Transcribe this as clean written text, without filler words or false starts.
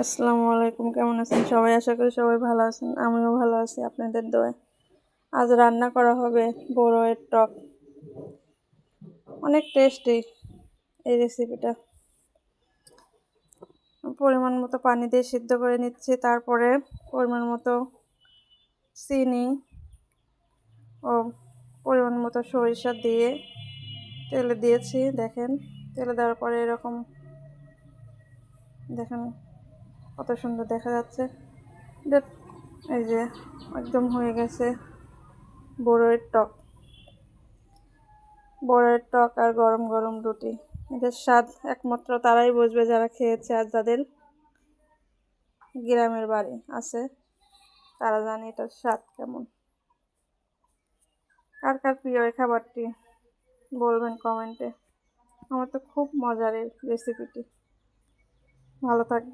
আসসালামু আলাইকুম, কেমন আছেন সবাই? আশা করি সবাই ভালো আছেন। আমিও ভালো আছি আপনাদের দোয়ায়। আজ রান্না করা হবে বড়ইয়ের টক। অনেক টেস্টি এই রেসিপিটা। পরিমাণ মতো পানি দিয়ে সিদ্ধ করে নিচ্ছি, তারপরে পরিমাণ মতো চিনি ও পরিমাণ মতো সরিষা দিয়ে তেলে দিয়েছি। দেখেন, তেলে দেওয়ার পরে এরকম দেখেন কত সুন্দর দেখা যাচ্ছে। এই যে একদম হয়ে গেছে বড়ইয়ের টক। বড়ইয়ের টক আর গরম গরম রুটি, এদের স্বাদ একমাত্র তারাই বুঝবে যারা খেয়েছে, আর যাদের গ্রামের বাড়ি আছে তারা জানে এটার স্বাদ কেমন। কার কার প্রিয় এই খাবারটি বলবেন কমেন্টে। আমার তো খুব মজার এই রেসিপিটি। ভালো থাকবে।